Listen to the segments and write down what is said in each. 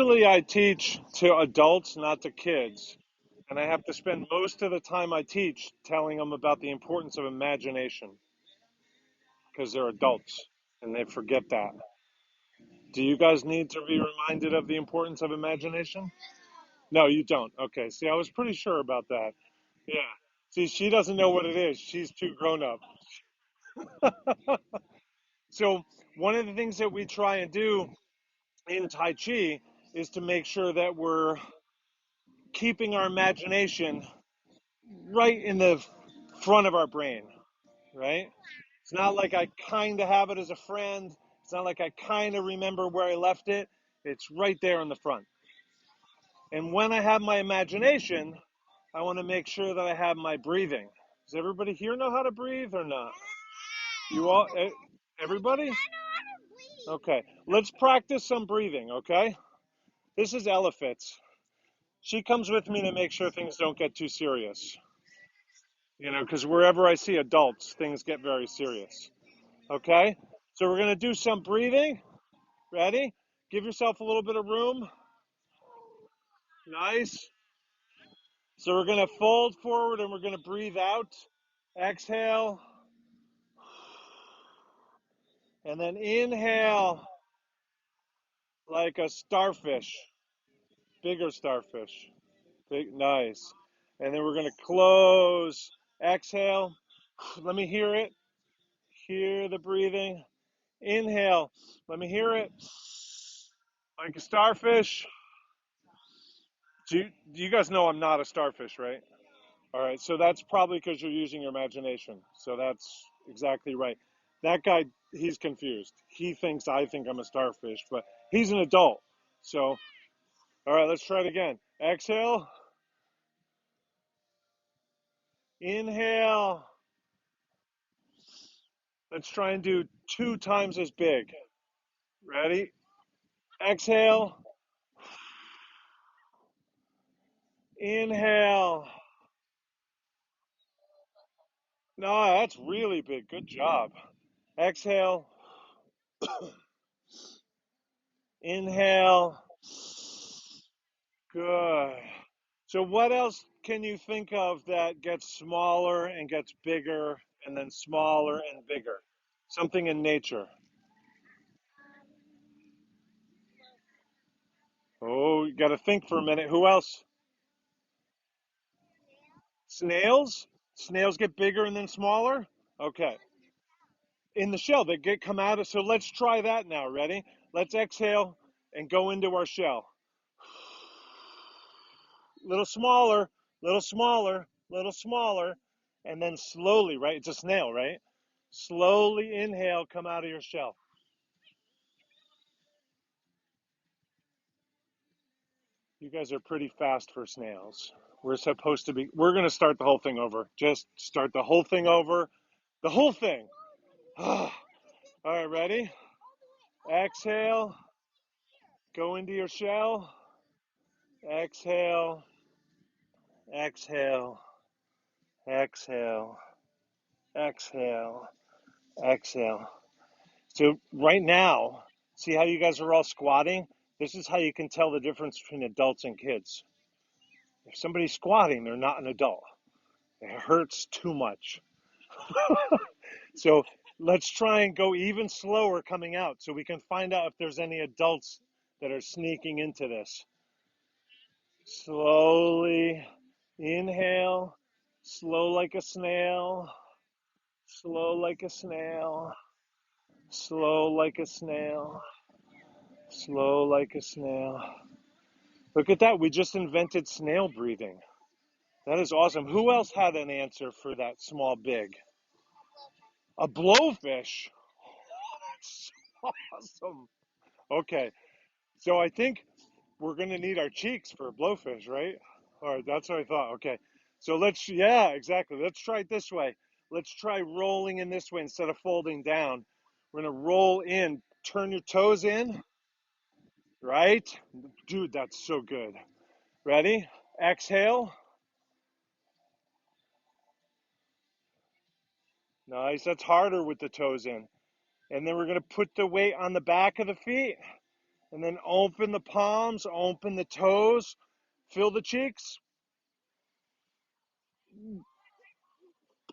Usually I teach to adults, not to kids. And I have to spend most of the time I teach telling them about the importance of imagination because they're adults and they forget that. Do you guys need to be reminded of the importance of imagination? No, you don't. Okay. See, I was pretty sure about that. Yeah. See, she doesn't know what it is. She's too grown up. So, one of the things that we try and do in Tai Chi is to make sure that we're keeping our imagination right in the front of our brain, right? It's not like I kind of have it as a friend. It's not like I kind of remember where I left it. It's right there in the front. And when I have my imagination, I want to make sure that I have my breathing. Does everybody here know how to breathe or not? You all, everybody? Okay, let's practice some breathing, okay? This is Ella Fitz. She comes with me to make sure things don't get too serious. You know, because wherever I see adults, things get very serious. Okay? So we're going to do some breathing. Ready? Give yourself a little bit of room. Nice. So we're going to fold forward and we're going to breathe out. Exhale. And then inhale like a starfish. Bigger starfish. Big, nice. And then we're going to close. Exhale. Let me hear it. Hear the breathing. Inhale. Let me hear it. Like a starfish. Do you guys know I'm not a starfish, right? All right, so that's probably because you're using your imagination. So that's exactly right. That guy, he's confused. He thinks I think I'm a starfish, but he's an adult. So, all right, let's try it again. Exhale. Inhale. Let's try and do 2 times as big. Ready? Exhale. Inhale. No, that's really big. Good job. Exhale. Inhale. Good. So what else can you think of that gets smaller and gets bigger and then smaller and bigger? Something in nature. Oh, you got to think for a minute. Who else? Snails? Snails get bigger and then smaller? Okay. In the shell, they get come out of. So let's try that now. Ready? Let's exhale and go into our shell. Little smaller, little smaller, little smaller, and then slowly, right? It's a snail, right? Slowly inhale, come out of your shell. You guys are pretty fast for snails. We're going to start the whole thing over. Just start the whole thing over. The whole thing. All right, ready? Exhale, go into your shell. Exhale, exhale, exhale, exhale, exhale. So right now, see how you guys are all squatting? This is how you can tell the difference between adults and kids. If somebody's squatting, they're not an adult. It hurts too much. So let's try and go even slower coming out so we can find out if there's any adults that are sneaking into this. Slowly inhale, slow like a snail, slow like a snail, slow like a snail, slow like a snail. Look at that. We just invented snail breathing. That is awesome. Who else had an answer for that small big? A blowfish. That's awesome. Okay. So I think we're going to need our cheeks for a blowfish, right? All right. That's what I thought. Okay. So yeah, exactly. Let's try it this way. Let's try rolling in this way instead of folding down. We're going to roll in. Turn your toes in, right? Dude, that's so good. Ready? Exhale. Nice. That's harder with the toes in. And then we're going to put the weight on the back of the feet. And then open the palms, open the toes, feel the cheeks.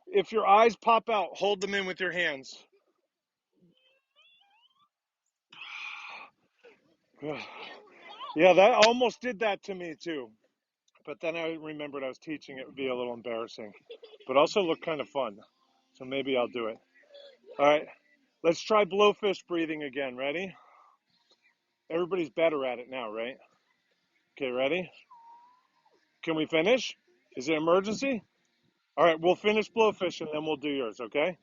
If your eyes pop out, hold them in with your hands. Yeah, that almost did that to me too. But then I remembered I was teaching it would be a little embarrassing, but also look kind of fun. So maybe I'll do it. All right, let's try blowfish breathing again. Ready? Everybody's better at it now, right? Okay, ready? Can we finish? Is it emergency? All right, we'll finish blowfish and then we'll do yours, okay?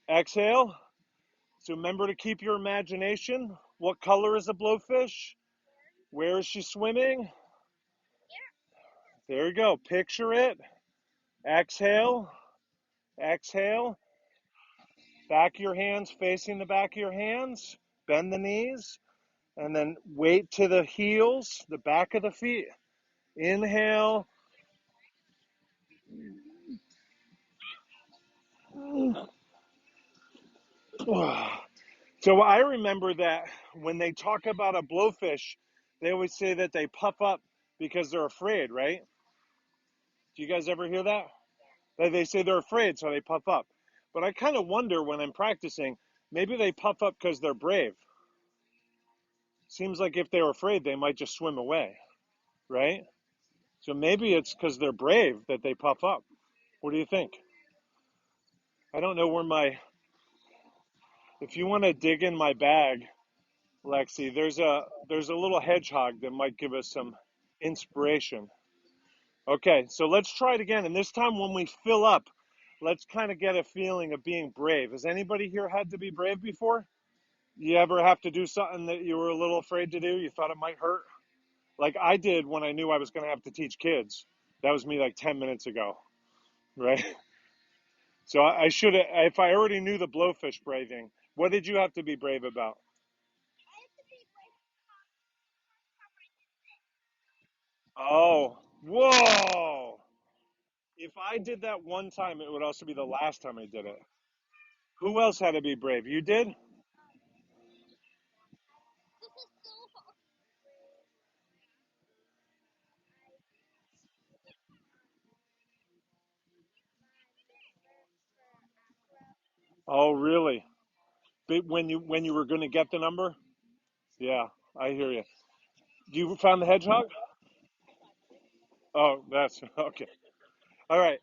Exhale. So remember to keep your imagination. What color is a blowfish? Where is she swimming? There you go. Picture it. Exhale. Exhale. Back of your hands facing the back of your hands. Bend the knees. And then weight to the heels, the back of the feet. Inhale. So I remember that when they talk about a blowfish, they always say that they puff up because they're afraid, right? Do you guys ever hear that? That they say they're afraid, so they puff up. But I kind of wonder when I'm practicing, maybe they puff up because they're brave. Seems like if they were afraid, they might just swim away, right? So maybe it's because they're brave that they puff up. What do you think? I don't know where if you want to dig in my bag, Lexi, there's a little hedgehog that might give us some inspiration. Okay, so let's try it again. And this time when we fill up, let's kind of get a feeling of being brave. Has anybody here had to be brave before? You ever have to do something that you were a little afraid to do? You thought it might hurt? Like I did when I knew I was going to have to teach kids. That was me like 10 minutes ago, right? So I should have, if I already knew the blowfish breathing, what did you have to be brave about? Oh, whoa. If I did that one time, it would also be the last time I did it. Who else had to be brave? You did? Oh, really? But when you were going to get the number? Yeah, I hear you. You found the hedgehog? Oh, that's okay. All right,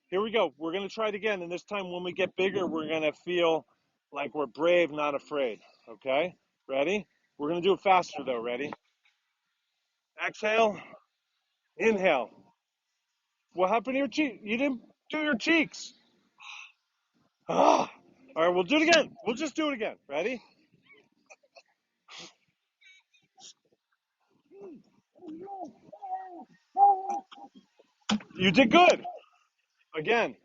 here we go. We're going to try it again. And this time, when we get bigger, we're going to feel like we're brave, not afraid. Okay? Ready? We're going to do it faster, though. Ready? Exhale. Inhale. What happened to your cheek? You didn't do your cheeks. Ah. All right, we'll do it again. We'll just do it again. Ready? You did good. Again.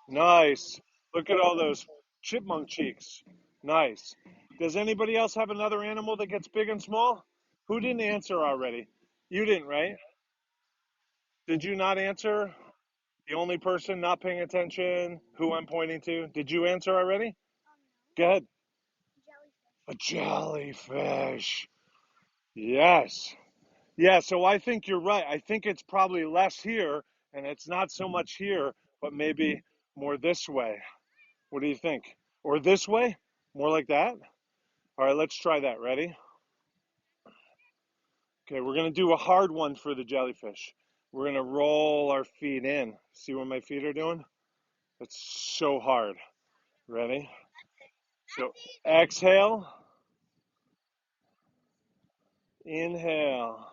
Nice. Look at all those chipmunk cheeks. Nice. Does anybody else have another animal that gets big and small? Who didn't answer already? You didn't, right? Did you not answer? The only person not paying attention, who I'm pointing to. Did you answer already? Go ahead. A jellyfish. Yes. Yeah, so I think you're right. I think it's probably less here, and it's not so much here, but maybe more this way. What do you think? Or this way? More like that? All right, let's try that. Ready? Okay, we're going to do a hard one for the jellyfish. We're going to roll our feet in. See what my feet are doing? It's so hard. Ready? So exhale, inhale,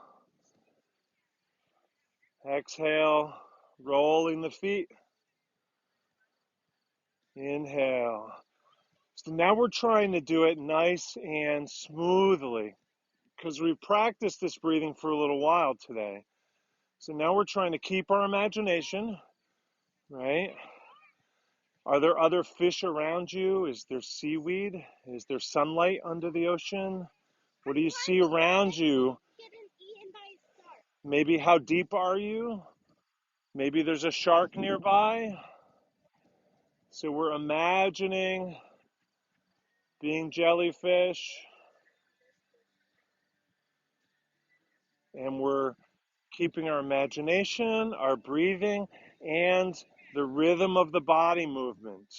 exhale, rolling the feet, inhale. So now we're trying to do it nice and smoothly because we've practiced this breathing for a little while today. So now we're trying to keep our imagination, right? Are there other fish around you? Is there seaweed? Is there sunlight under the ocean? What do you see around you? Maybe how deep are you? Maybe there's a shark nearby. So we're imagining being jellyfish, and we're keeping our imagination, our breathing, and the rhythm of the body movement,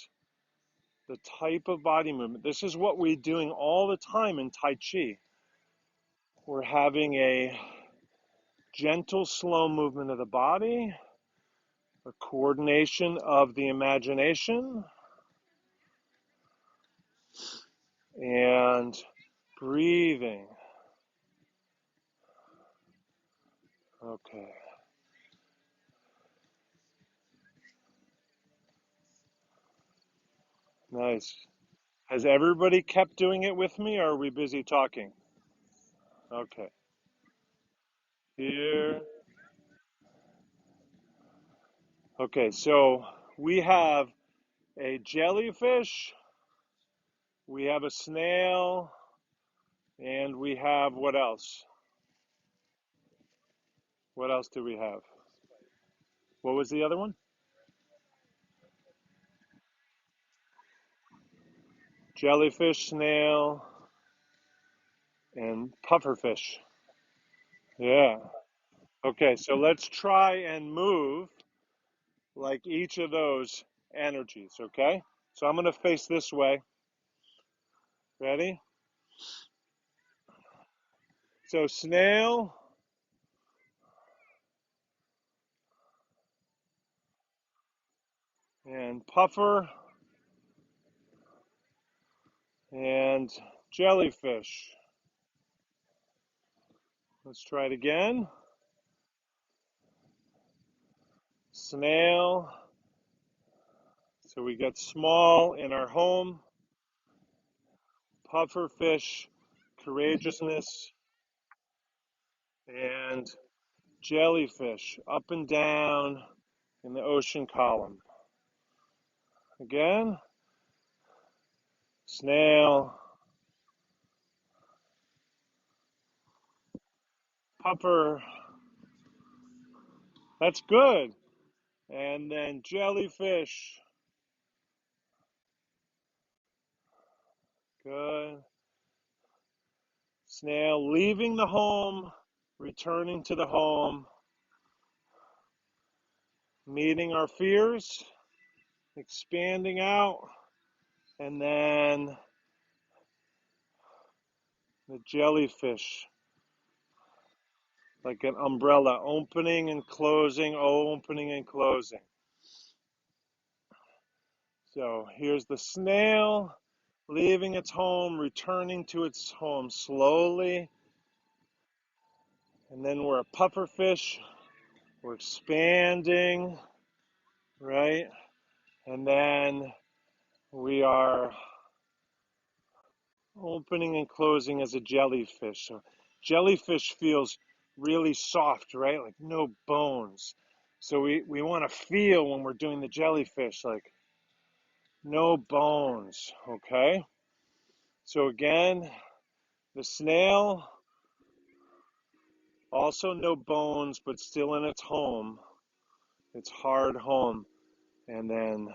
the type of body movement. This is what we're doing all the time in Tai Chi. We're having a gentle, slow movement of the body, a coordination of the imagination, and breathing. Okay. Nice. Has everybody kept doing it with me, or are we busy talking? Okay. Here. Okay, so we have a jellyfish, we have a snail, and we have what else? What else do we have? What was the other one? Jellyfish, snail, and pufferfish. Yeah. Okay, so let's try and move like each of those energies, okay? So I'm going to face this way. Ready? So snail and puffer and jellyfish. Let's try it again. Snail. So we got small in our home. Pufferfish, courageousness, and jellyfish up and down in the ocean column. Again, snail, puffer. That's good. And then jellyfish. Good. Snail leaving the home, returning to the home, meeting our fears, expanding out, and then the jellyfish, like an umbrella, opening and closing, opening and closing. So here's the snail leaving its home, returning to its home slowly. And then we're a pufferfish. We're expanding, right? And then we are opening and closing as a jellyfish. So jellyfish feels really soft, right? Like no bones. So we want to feel when we're doing the jellyfish, like no bones, okay? So again, the snail, also no bones, but still in its home, its hard home. And then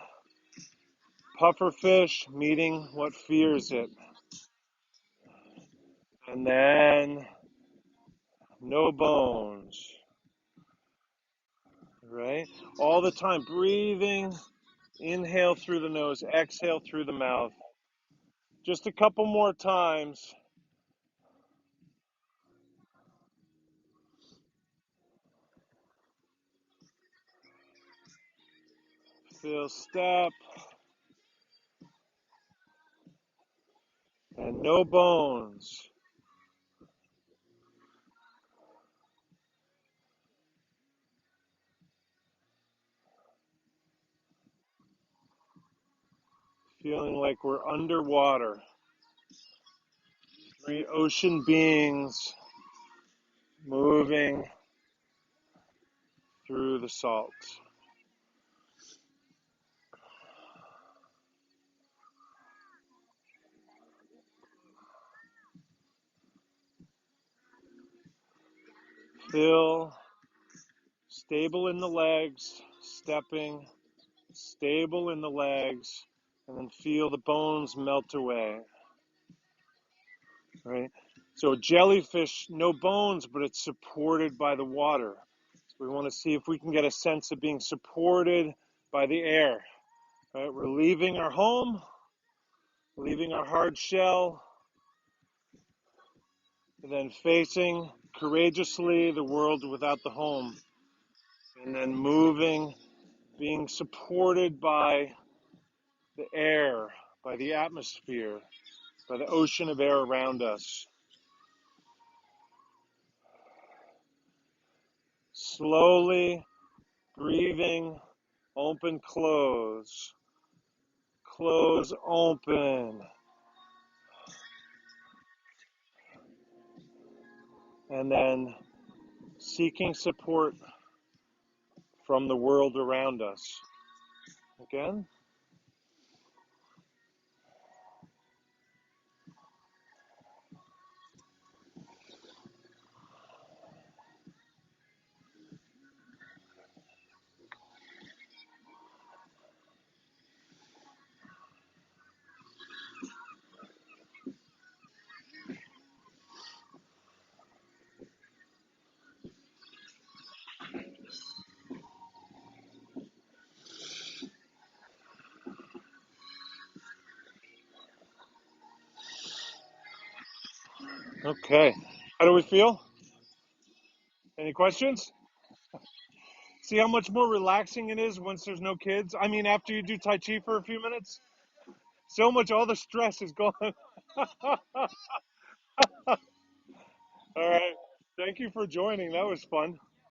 pufferfish meeting what fears it. And then no bones, right? All the time, breathing, inhale through the nose, exhale through the mouth. Just a couple more times. Feel step. And no bones. Feeling like we're underwater. Three ocean beings moving through the salt. Feel stable in the legs, stepping, stable in the legs, and then feel the bones melt away. Right? So jellyfish, no bones, but it's supported by the water. So we want to see if we can get a sense of being supported by the air. Right? We're leaving our home, leaving our hard shell, and then facing courageously the world without the home. And then moving, being supported by the air, by the atmosphere, by the ocean of air around us. Slowly breathing, open, close, close, open. And then seeking support from the world around us. Again. Okay. How do we feel? Any questions? See how much more relaxing it is once there's no kids? I mean, after you do Tai Chi for a few minutes? So much, all the stress is gone. All right. Thank you for joining. That was fun.